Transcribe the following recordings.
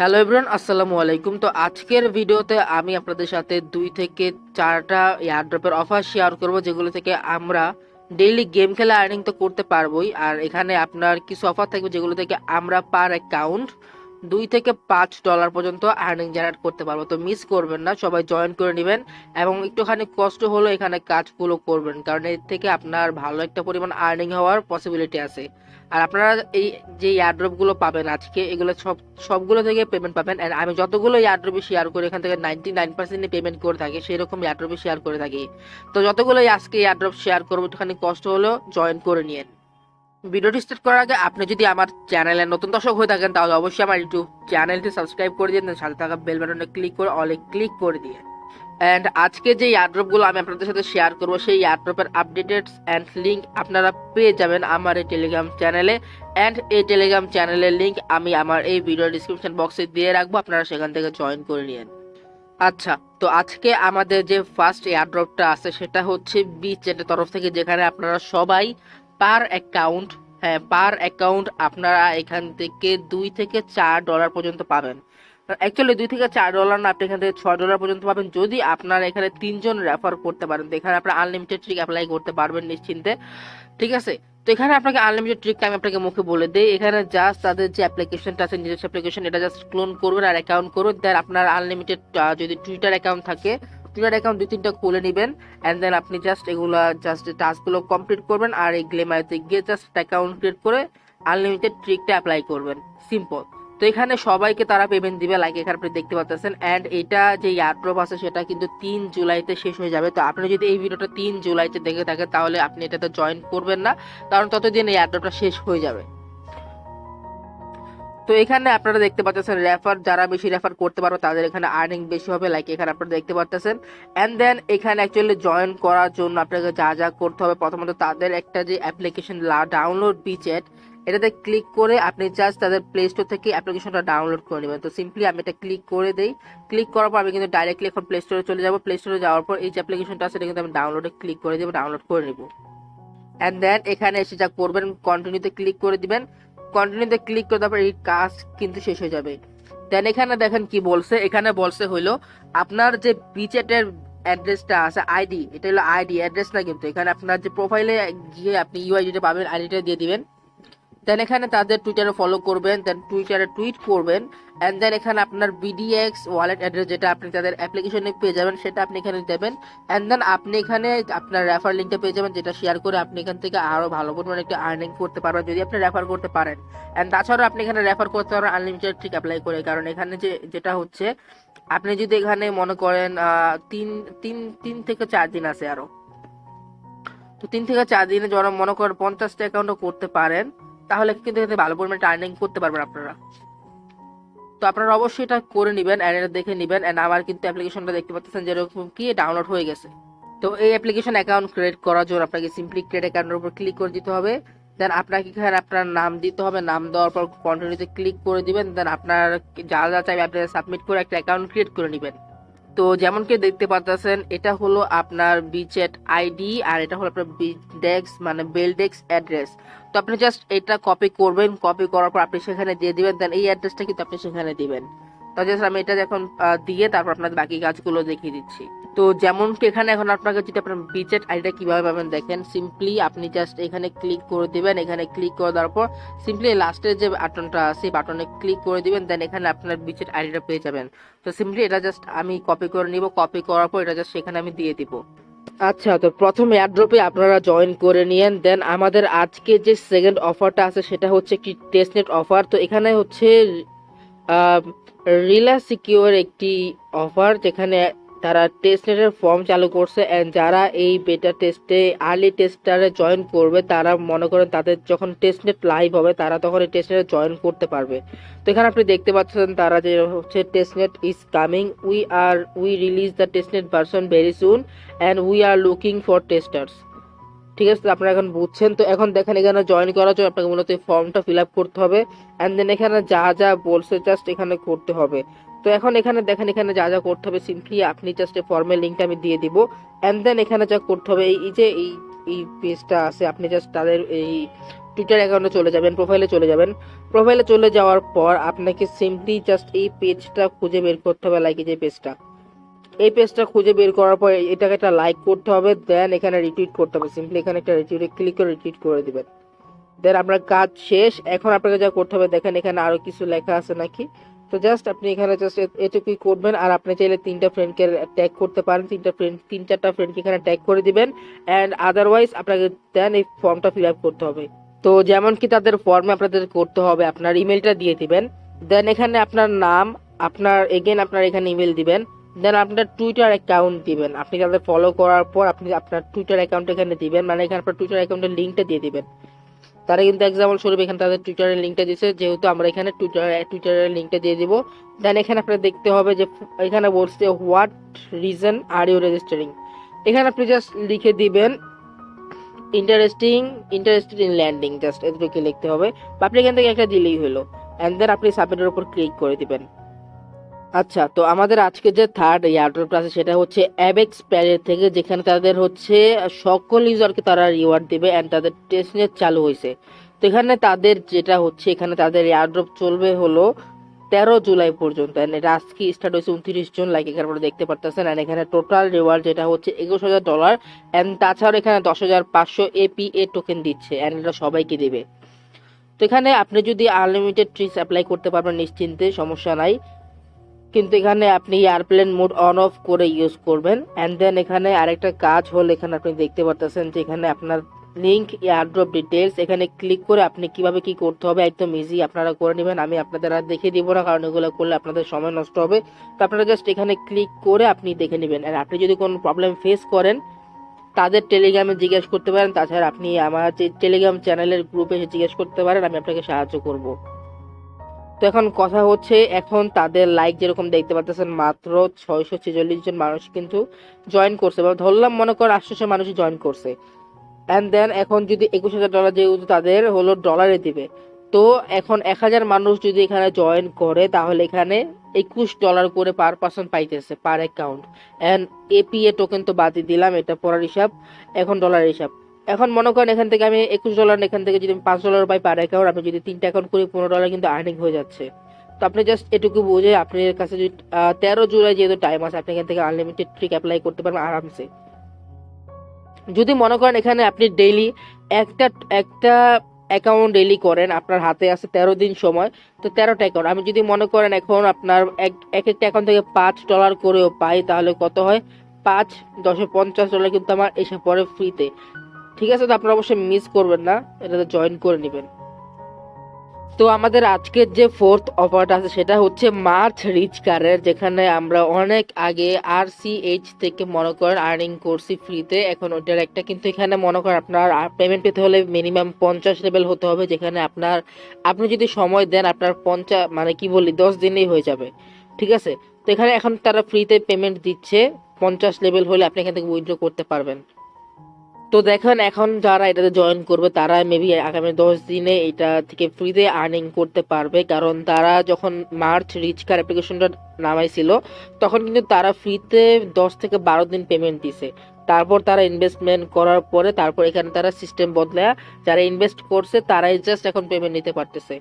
Hello everyone, আসসালামু আলাইকুম। তো আজকের ভিডিওতে আমি আপনাদের সাথে 2 থেকে 4টা এয়ারড্রপের অফার শেয়ার করব, যেগুলো থেকে আমরা ডেইলি গেম খেলে আর্নিং তো করতে পারবোই, আর এখানে আপনার কিছু অফার থাকবে যেগুলো থেকে আমরা পার অ্যাকাউন্ট $2 থেকে $5 পর্যন্ত আর্নিং জেনারেট করতে পারবো। তো মিস করবেন না, সবাই জয়েন করে নেবেন এবং একটুখানি কষ্ট হলো এখানে কাজগুলো করবেন, কারণ এর থেকে আপনার ভালো একটা পরিমাণ আর্নিং হওয়ার পসিবিলিটি আছে। আর আপনারা এই যে এয়ারড্রপ গুলো পাবেন আজকে, এগুলো সবগুলো থেকে পেমেন্ট পাবেন। এন্ড আমি যতগুলো এয়ারড্রপে শেয়ার করি এখান থেকে 99% পেমেন্ট করে থাকি, সেই রকম এয়ারড্রপে শেয়ার করে থাকি। তো যতগুলো আজকে এয়ারড্রপ শেয়ার করবো, একটুখানি কষ্ট হলেও জয়েন করে নিন। ভিডিওটি স্টার্ট করার আগে আপনি যদি আমার চ্যানেলে নতুন দর্শক হয়ে থাকেন, তাহলে অবশ্যই আমার ইউটিউব চ্যানেলটি সাবস্ক্রাইব করে দিন, সাথে থাকা বেল বাটনে ক্লিক করে অলে ক্লিক করে দিয়ে। অ্যান্ড আজকে যে এয়ারড্রপগুলো আমি আপনাদের সাথে শেয়ার করবো, সেই এয়ারড্রপের আপডেটেড অ্যান্ড লিঙ্ক আপনারা পেয়ে যাবেন আমার এই টেলিগ্রাম চ্যানেলে। অ্যান্ড এই টেলিগ্রাম চ্যানেলের লিঙ্ক আমি আমার এই ভিডিও ডিসক্রিপশন বক্সে দিয়ে রাখবো, আপনারা সেখান থেকে জয়েন করে নিন। আচ্ছা, তো আজকে আমাদের যে ফার্স্ট এয়ারড্রপটা আছে সেটা হচ্ছে BChat তরফ থেকে, যেখানে আপনারা সবাই পার অ্যাকাউন্ট, পার অ্যাকাউন্ট আপনারা এখান থেকে $2 থেকে $4 পর্যন্ত পাবেন। অ্যাকচুয়ালি $2 থেকে $4 না, আপনি এখান থেকে $6 পর্যন্ত পাবেন যদি আপনারা এখানে 3 জন রেফার করতে পারেন। তো এখানে আপনারা আনলিমিটেড ট্রিক অ্যাপ্লাই করতে পারবেন নিশ্চিন্তে, ঠিক আছে। তো এখানে আপনাকে আনলিমিটেড ট্রিকটা আমি আপনাকে মুখে বলে দিই। এখানে জাস্ট তাদের যে অ্যাপ্লিকেশনটা আছে, নিজস্ব অ্যাপ্লিকেশন, এটা জাস্ট ক্লোন করবেন আর অ্যাকাউন্ট করুন। দেন আপনার আনলিমিটেড যদি টুইটার অ্যাকাউন্ট থাকে, টুইটার অ্যাকাউন্ট 2-3টা খুলে নেবেন। অ্যান্ড দেন আপনি জাস্ট এগুলা জাস্ট টাস্কগুলো কমপ্লিট করবেন আর এই গ্লেমারিতে গিয়ে জাস্ট অ্যাকাউন্ট ক্রিয়েট করে আনলিমিটেড ট্রিকটা অ্যাপ্লাই করবেন। সিম্পল। তো এখানে সবাইকে তারা পেমেন্ট দিবে, লাইক এখানে আপনি দেখতে পাচ্ছেন। অ্যান্ড এটা যে এয়ারড্রপ আছে সেটা কিন্তু 3 জুলাইতে শেষ হয়ে যাবে। তো আপনি যদি এই ভিডিওটা 3 জুলাইতে দেখে থাকেন, তাহলে আপনি এটাতে জয়েন করবেন না, কারণ ততদিন এই এয়ারড্রপটা শেষ হয়ে যাবে। তো এখানে আপনারা দেখতে পাচ্ছেন রেফার, যারা বেশি রেফার করতে পারবে তাদের এখানে আর্নিং বেশি হবে, লাইক এখানে আপনারা দেখতে পাচ্ছেন। এন্ড দেন এখানে অ্যাকচুয়ালি জয়েন করার জন্য আপনাকে যা যা করতে হবে, প্রথমত তাদের একটা যে অ্যাপ্লিকেশন ডাউনলোড BChat, এটাতে ক্লিক করে আপনি জাস্ট তাদের প্লে স্টোর থেকে অ্যাপ্লিকেশনটা ডাউনলোড করে নেবেন। তো সিম্পলি আমি এটা ক্লিক করে দেই। ক্লিক করার পর আমি কিন্তু ডাইরেক্টলি এখন প্লে স্টোরে চলে যাবো। প্লে স্টোরে যাওয়ার পর এই যে অ্যাপ্লিকেশনটা আছে, এটা কিন্তু আমি ডাউনলোডে ক্লিক করে দেবো, ডাউনলোড করে নেবো। অ্যান্ড দেন এখানে এসে যা করবেন, কন্টিনিউতে ক্লিক করে দিবেন। কন্টিনিউতে ক্লিক করে তারপর এই কাজ কিন্তু শেষ হয়ে যাবে। দেন এখানে দেখেন কি বলছে, এখানে বলছে হইলো আপনার যে BChat-এর অ্যাড্রেসটা আছে, আইডি, এটা হলো আইডি, অ্যাড্রেস না কিন্তু। এখানে আপনার যে প্রোফাইলে গিয়ে আপনি ইউআইডিটা পাবেন, আইডিটা দিয়ে দিবেন। দেন এখানে তাদের টুইটারে ফলো করবেন, দেন টুইটারে টুইট করবেন। অ্যান্ড দেন এখানে আপনার BDX ওয়ালেট অ্যাড্রেস, যেটা আপনি তাদের অ্যাপ্লিকেশনে পেয়ে যাবেন, সেটা আপনি এখানে দেবেন। অ্যান্ড দেন আপনি এখানে আপনার রেফার লিঙ্কটা পেয়ে যাবেন, যেটা শেয়ার করে আপনি এখান থেকে আরও ভালো পরিমাণে একটা আর্নিং করতে পারবেন যদি আপনি রেফার করতে পারেন। অ্যান্ড তাছাড়াও আপনি এখানে রেফার করতে পারবেন আনলিমিটেড ট্রিক অ্যাপ্লাই করে, কারণ এখানে যেটা হচ্ছে, আপনি যদি এখানে মনে করেন তিন তিন 3 থেকে 4 দিন আছে আরো, তো 3 থেকে 4 দিনে যারা মনে করেন 50টা অ্যাকাউন্টও করতে পারেন, তাহলে কিন্তু এতে ভালো পরিমাণে আর্নিং করতে পারবেন আপনারা। তো আপনারা অবশ্যই এটা করে নেবেন, অ্যান্ড এটা দেখে নেবেন। অ্যান্ড আমার কিন্তু অ্যাপ্লিকেশনটা দেখতে পাচ্ছেন যেরকম কি ডাউনলোড হয়ে গেছে। তো এই অ্যাপ্লিকেশন অ্যাকাউন্ট ক্রিয়েট করার জন্য আপনাকে সিম্পলি ক্রিয়েট অ্যাকাউন্টের উপর ক্লিক করে দিতে হবে। দেন আপনাকে এখানে আপনার নাম দিতে হবে, নাম দেওয়ার পর কন্টিনিউতে ক্লিক করে দিবেন। দেন আপনার যা যা চাইবে আপনি সাবমিট করে একটা অ্যাকাউন্ট ক্রিয়েট করে নেবেন। তো যেমন কি দেখতে পাচ্ছেন, এটা হলো আপনার BChat আইডি আর এটা হলো আপনার বিডেক্স মানে বেলডেক্স অ্যাড্রেস। তো আপনি জাস্ট এটা কপি করবেন, কপি করার পর আপনি সেখানে দিয়ে দিবেন। দেন এই অ্যাড্রেসটা কিন্তু আপনি সেখানে দিবেন। তো জাস্ট আমি এটা এখন দিয়ে তারপর আপনাদের বাকি কাজগুলো দেখিয়ে দিচ্ছি। তো যেমন কি এখানে এখন আপনাকে যদি আপনার BChat আইডিটা কিভাবে পাবেন দেখেন, সিম্পলি আপনি জাস্ট এখানে ক্লিক করে দিবেন। এখানে ক্লিক করে দেওয়ার পর সিম্পলি লাস্টের যে বাটনটা আছে বাটনে ক্লিক করে দিবেন। দেন এখানে আপনার BChat আইডিটা পেয়ে যাবেন। তো সিম্পলি এটা জাস্ট আমি কপি করে নিব, কপি করার পর এটা জাস্ট সেখানে আমি দিয়ে দিব। আচ্ছা, তো প্রথম এয়ারড্রপে আপনারা জয়েন করে নিয়েন। দেন আমাদের আজকে যে সেকেন্ড অফারটা আছে সেটা হচ্ছে কি টেস্টনেট অফার। তো এখানে হচ্ছে রিলা সিকিউর একটি অফার, যেখানে তারা টেস্টনেটের ফর্ম চালু করছে। অ্যান্ড যারা এই বেটা টেস্টে আর্লি টেস্টারে জয়েন করবে, তারা মনে করেন তাদের যখন টেস্টনেট লাইভ হবে তারা তখন এই টেস্টনেটে জয়েন করতে পারবে। তো এখানে আপনি দেখতে পাচ্ছেন তারা যে হচ্ছে testnet is coming, we release the testnet version very soon and we are looking for testers. ঠিক আছে, আপনারা এখন বুঝছেন। তো এখন দেখেন এখানে জয়েন করার জন্য আপনাকে মূলত এই ফর্মটা ফিল আপ করতে হবে। অ্যান্ড দেন এখানে যা যা বলছে জাস্ট এখানে করতে হবে। তো এখন এখানে দেখেন এখানে যা যা করতে হবে, সিম্পলি আপনি জাস্ট এই ফর্মের লিঙ্কটা আমি দিয়ে দিব। অ্যান্ড দেন এখানে যা করতে হবে, এই যে এই পেজটা আছে, আপনি জাস্ট তাদের এই টুইটার অ্যাকাউন্টে চলে যাবেন, প্রোফাইলে চলে যাবেন। প্রোফাইলে চলে যাওয়ার পর আপনাকে সিম্পলি জাস্ট এই পেজটা খুঁজে বের করতে হবে, লাইক যে পেজটা, এই পেজটা খুঁজে বের করার পর এটাকে একটা লাইক করতে হবে, দেন এখানে রিটুইট করতে হবে। সিম্পলি এখানে একটা রিটুইটে ক্লিক করে রিটুইট করে দিবেন, দেন আপনার কাজ শেষ। এখন আপনাকে যা করতে হবে দেখেন এখানে আরো কিছু লেখা আছে নাকি, তো জাস্ট আপনি এখানে জাস্ট এটুকুই করবেন। আর আপনি চাইলে 3টা ফ্রেন্ডকে ট্যাগ করতে পারেন, 3-4টা ফ্রেন্ডকে এখানে ট্যাগ করে দিবেন। অ্যান্ড আদারওয়াইজ আপনাকে দেন এই ফর্মটা ফিল আপ করতে হবে। তো যেমন কি তাদের ফর্মে আপনাদের করতে হবে আপনার ইমেলটা দিয়ে দিবেন, দেন এখানে আপনার নাম, আপনার এগেন আপনার এখানে ইমেল দিবেন, দেন আপনার টুইটার অ্যাকাউন্ট দিবেন। আপনি তাদের ফলো করার পর আপনি আপনার টুইটার অ্যাকাউন্ট এখানে দিবেন, মানে এখানে আপনার টুইটার অ্যাকাউন্টের লিঙ্কটা দিয়ে দিবেন। তারা কিন্তু এক্সাম্পল স্বরূপ এখানে তাদের টুইটারের লিঙ্কটা দিয়েছে, যেহেতু আমরা এখানে টুইটারের লিঙ্কটা দিয়ে দিব। দেন এখানে আপনার দেখতে হবে যে এখানে বলছে what reason are you registering, এখানে আপনি জাস্ট লিখে দিবেন ইন্টারেস্টেড ইন ল্যান্ডিং, জাস্ট এতটুকু লিখতে হবে, বা আপনি এখান থেকে একটা দিলেই হলো। অ্যান্ড দেন আপনি সাবমিটের উপর ক্লিক করে দিবেন। আচ্ছা, তো আমাদের আজকে যে থার্ড এয়ারড্রপ আছে সেটা হচ্ছে অ্যাবেক্স প্যারের থেকে, যেখানে তাদের হচ্ছে সকল ইউজারকে তারা রিওয়ার্ড দিবে অ্যান্ড তাদের টেস্টনেট চালু হয়েছে। তো এখানে তাদের যেটা হচ্ছে এখানে তাদের এয়ারড্রপ চলবে হলো 13 জুলাই পর্যন্ত, অ্যান্ড এটা আজকে স্টার্ট হয়েছে 29 জন, লাইক এখানে আপনারা দেখতে পারতেছেন। অ্যান্ড এখানে টোটাল রিওয়ার্ড যেটা হচ্ছে $21,000, অ্যান্ড তাছাড়াও এখানে 10,500 APA টোকেন দিচ্ছে, অ্যান্ড এটা সবাইকে দেবে। তো এখানে আপনি যদি আনলিমিটেড ট্রিক্স অ্যাপ্লাই করতে পারবেন নিশ্চিন্তে, সমস্যা নাই। কিন্তু এখানে আপনি এয়ারপ্লেন মোড অন অফ করে ইউজ করবেন। অ্যান্ড দেন এখানে আরেকটা কাজ হল, এখানে আপনি দেখতে পারতেছেন যে এখানে আপনার লিঙ্ক এয়ারড্রপ ডিটেলস, এখানে ক্লিক করে আপনি কিভাবে কি করতে হবে একদম ইজি আপনারা করে নেবেন। আমি আপনাদের আর দেখিয়ে দিব না, কারণ এগুলো করলে আপনাদের সময় নষ্ট হবে। তো আপনারা জাস্ট এখানে ক্লিক করে আপনি দেখে নেবেন। আর আপনি যদি কোনো প্রবলেম ফেস করেন তাদের টেলিগ্রামে জিজ্ঞেস করতে পারেন, তাছাড়া আপনি আমার যে টেলিগ্রাম চ্যানেলের গ্রুপে এসে জিজ্ঞেস করতে পারেন, আমি আপনাকে সাহায্য করব। তো এখন কথা হচ্ছে, এখন তাদের লাইক যেরকম দেখতে পাচ্ছেন মাত্র 646 জন মানুষ কিন্তু জয়েন করছে, বা ধরলাম মনে কর 800 মানুষ জয়েন করছে। অ্যান্ড দেন এখন যদি $21,000 যেহেতু তাদের হলো ডলারে দিবে, তো এখন 1000 মানুষ যদি এখানে জয়েন করে তাহলে এখানে $21 করে পার পার্সন পাইতেছে পার অ্যাকাউন্ট। অ্যান্ড এপিএ টোকেন তো বাদই দিলাম, এটা পড়ার হিসাব, এখন ডলার হিসাব। এখন মনে করেন এখান থেকে আমি $21, এখান থেকে যদি আমি $5 পাই পার অ্যাকাউন্ট, আমি যদি 3টা অ্যাকাউন্ট করি $15 কিন্তু আর্নিং হয়ে যাচ্ছে। তো আপনি জাস্ট এটুকু বুঝে আপনার কাছে যদি 13 জুলাই যেহেতু টাইম আছে, আপনি এখান থেকে আনলিমিটেড ট্রিক অ্যাপ্লাই করতে পারবেন আরামসে। যদি মনে করেন এখানে আপনি ডেইলি একটা একটা অ্যাকাউন্ট ডেইলি করেন, আপনার হাতে আছে 13 দিন সময়, তো 13টা অ্যাকাউন্ট আমি যদি মনে করেন এখন আপনার একটা অ্যাকাউন্ট থেকে $5 করেও পাই, তাহলে কত হয়, 5 10 $50 কিন্তু আমার এসে পড়ে ফ্রিতে। ঠিক আছে, তো আপনারা অবশ্যই মিস করবেন না, এটাতে জয়েন করে নেবেন। তো আমাদের আজকের যে ফোর্থ অফারটা আছে সেটা হচ্ছে মার্চ রিচ কারের, যেখানে আমরা অনেক আগে RCH থেকে মনে করেন আর্নিং করছি ফ্রিতে। এখন ওইটার একটা কিন্তু এখানে মনে করেন আপনার পেমেন্ট পেতে হলে মিনিমাম 50 লেভেল হতে হবে, যেখানে আপনি যদি সময় দেন আপনার 50 মানে কি বলি 10 দিনেই হয়ে যাবে। ঠিক আছে, তো এখানে এখন তারা ফ্রিতে পেমেন্ট দিচ্ছে, 50 লেভেল হলে আপনি এখান থেকে উইথড্র করতে পারবেন। তো দেখেন এখন যারা এটাতে জয়েন করবে তারা মেবি আগামী 10 দিনে এটা থেকে ফ্রিতে আর্নিং করতে পারবে, কারণ তারা যখন মার্চ রিচ কার অ্যাপ্লিকেশনটা নামাইছিল তখন কিন্তু তারা ফ্রিতে 10 থেকে 12 দিন পেমেন্ট দিছে। তারপর তারা ইনভেস্টমেন্ট করার পরে তারপর এখানে তারা সিস্টেম বদলায়, যারা ইনভেস্ট করছে তারাই জাস্ট এখন পেমেন্ট নিতে পারতেছে।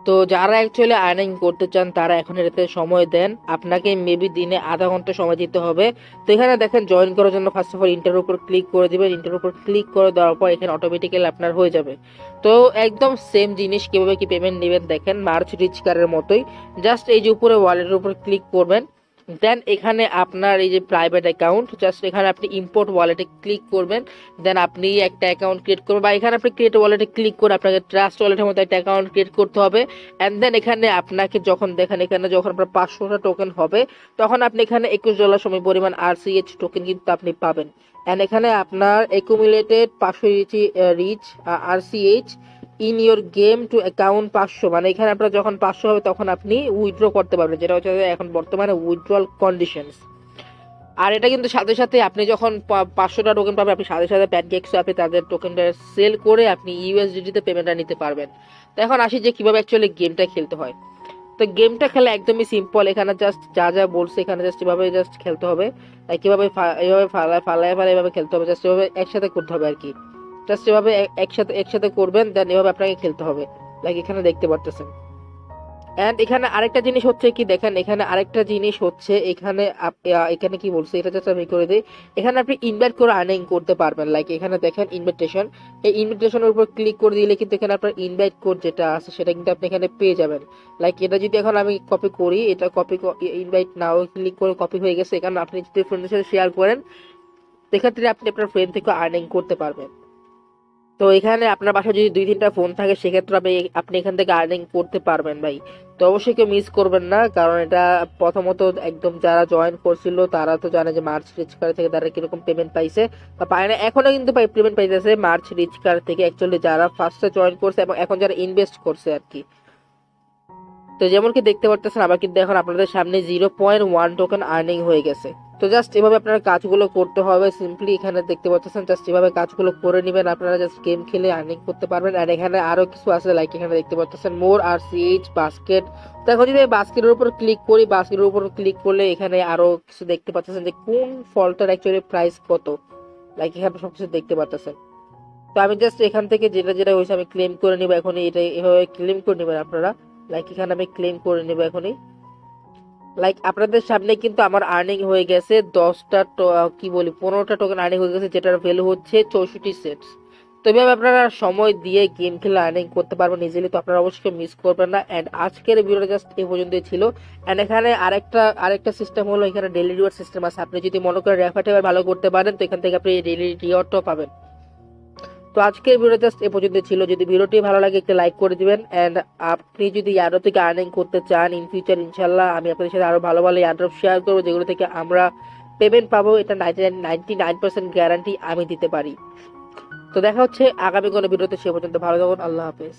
তো যারা অ্যাকচুয়ালি আর্নিং করতে চান তারা এখন এটাতে সময় দেন, আপনাকে মেবি দিনে আধা ঘন্টা সময় দিতে হবে। তো এখানে দেখেন জয়েন করার জন্য ফার্স্ট অফ অল ইন্টার উপর ক্লিক করে দিবেন, ইন্টার উপর ক্লিক করে দেওয়ার পর এখানে অটোমেটিক্যালি আপনার হয়ে যাবে। তো একদম সেম জিনিস কিভাবে কি পেমেন্ট নেবেন দেখেন মার্চ রিচ কারের মতোই, জাস্ট এই যে উপরে ওয়ালেটের উপর ক্লিক করবেন, দেন এখানে আপনার এই যে প্রাইভেট অ্যাকাউন্ট, জাস্ট এখানে আপনি ইম্পোর্ট ওয়ালেটে ক্লিক করবেন, দেন আপনি একটা অ্যাকাউন্ট ক্রিয়েট করবেন, বা এখানে আপনি ক্রিয়েট ওয়ালেটে ক্লিক করে আপনাকে ট্রাস্ট ওয়ালেটের মতো একটা অ্যাকাউন্ট ক্রিয়েট করতে হবে। অ্যান্ড দেন এখানে আপনাকে যখন দেখেন এখানে যখন আপনার 500টা টোকেন হবে তখন আপনি এখানে $21 সময় পরিমাণ RCH টোকেন কিন্তু আপনি পাবেন। অ্যান্ড এখানে আপনার accumulated 500 rich RCH in your game to account 500, মানে এখানে আপনার যখন 500 হবে তখন আপনি উইথড্র করতে পারবেন, যেটা হচ্ছে এখন বর্তমানে উইথড্রল কন্ডিশনস। আর এটা কিন্তু সাথে সাথে আপনি যখন 500টা টোকেন পাবেন আপনি সাথে সাথে প্যানকেক্স আপনি তাদের টোকেনটা সেল করে আপনি ইউএসডিটি তে পেমেন্টটা নিতে পারবেন। তো এখন আসি যে কিভাবে অ্যাকচুয়ালি গেমটা খেলতে হয়। তো গেমটা খেলা একদমই সিম্পল, এখানে জাস্ট যা যা বলছে এখানে জাস্ট এভাবে জাস্ট খেলতে হবে, কিভাবে এইভাবে ফালায় ফালায় ফালায় এভাবে খেলতে হবে, জাস্ট এভাবে একসাথে করতে হবে আর কি। জাস্ট এভাবে একসাথে একসাথে করবেন, দেন এভাবে আপনাকে খেলতে হবে, লাইক এখানে দেখতে পারতেছেন। এন্ড এখানে আরেকটা জিনিস হচ্ছে কি দেখেন, এখানে আরেকটা জিনিস হচ্ছে এখানে এখানে কি বলছে এটা জাস্ট আমি করে দিই। এখানে আপনি ইনভাইট করে আর্নিং করতে পারবেন, লাইক এখানে দেখেন ইনভিটেশন, এই ইনভিটেশনের উপর ক্লিক করে দিলে কিন্তু এখানে আপনার ইনভাইট কোড যেটা আছে সেটা কিন্তু আপনি এখানে পেয়ে যাবেন। লাইক এটা যদি এখন আমি কপি করি, এটা কপি ইনভাইট নাও ক্লিক করে কপি হয়ে গেছে। এখানে আপনি যদি ফ্রেন্ডের সাথে শেয়ার করেন সেক্ষেত্রে আপনি আপনার ফ্রেন্ড থেকে আর্নিং করতে পারবেন। তো এখানে আপনার বাসায় যদি 2-3টা ফোন থাকে সেক্ষেত্রে আপনি এখান থেকে আর্নিং করতে পারবেন ভাই। তো অবশ্যই কেউ মিস করবেন না, কারণ এটা প্রথমত একদম যারা জয়েন করছিল তারা তো জানে যে মার্চ রিচ কার্ড থেকে তারা কিরকম পেমেন্ট পাইছে বা পায় না, এখনো কিন্তু পেমেন্ট পাইতেছে মার্চ রিচ কার্ড থেকে অ্যাকচুয়ালি যারা ফার্স্টে জয়েন করছে এবং এখন যারা ইনভেস্ট করছে আর কি। তো যেমন কি দেখতে পারতেছেন আমার কিন্তু এখন আপনাদের সামনে 0.1 টোকেন আর্নিং হয়ে গেছে। তো জাস্ট এভাবে আপনারা কাজগুলো করতে হবে সিম্পলি, এখানে দেখতে পাচ্ছেন জাস্ট এভাবে কাজগুলো করে নেবেন, আপনারা জাস্ট গেম খেলে আর্নিং করতে পারবেন। আর এখানে আরো কিছু আছে, লাইক এখানে দেখতে পাচ্ছেন মোর আর সিএইচ বাস্কেট। তো এখন যদি বাস্কেটের উপর ক্লিক করি, বাস্কেটের উপর ক্লিক করলে এখানে আরো কিছু দেখতে পাচ্ছেন যে কোন ফলটার অ্যাকচুয়ালি প্রাইস কত, লাইক এখানে সবকিছু দেখতে পাচ্ছেন। তো আমি জাস্ট এখান থেকে যেটা যেটা হয়েছে আমি ক্লেম করে নিব এখনই, এটা এভাবে ক্লেম করে নেবেন আপনারা, লাইক এখানে আমি ক্লেম করে নেব এখনই। লাইক আপনাদের সামনে কিন্তু আমার আর্নিং হয়ে গেছে 10টা কি বলি 15টা টোকেন আর্নিং হয়ে গেছে, যেটার ভ্যালু হচ্ছে 64 সেন্টস। তো এভাবে আপনারা সময় দিয়ে গেম খেলে আর্নিং করতে পারবেন ইজিলি। তো আপনারা অবশ্যই মিস করবেন না। এন্ড আজকের ভিডিওটা জাস্ট এই পর্যন্তই ছিল। এন্ড এখানে আরেকটা সিস্টেম হলো, এখানে ডেইলি রিওয়ার্ড সিস্টেম আছে। আপনি যদি মনে করেন রেফার টেফার ভালো করতে পারেন তো এখান থেকে আপনি ডেইলি রিওয়ার্ডটাও পাবেন। তো আজকের ভিডিও জাস্ট এ পর্যন্ত ছিল। যদি ভিডিওটি ভালো লাগে একটা লাইক করে দিবেন। এন্ড আপনি যদি আরো থেকে আর্নিং করতে চান ইন ফিউচার, ইনশাল্লাহ আমি আপনাদের সাথে আরো ভালো ভালো এয়ারড্রপ শেয়ার করবো যেগুলো থেকে আমরা পেমেন্ট পাবো, এটা 99% গ্যারান্টি আমি দিতে পারি। তো দেখা হচ্ছে আগামী কোনো ভিডিওতে, সে পর্যন্ত ভালো থাকুন, আল্লাহ হাফেজ।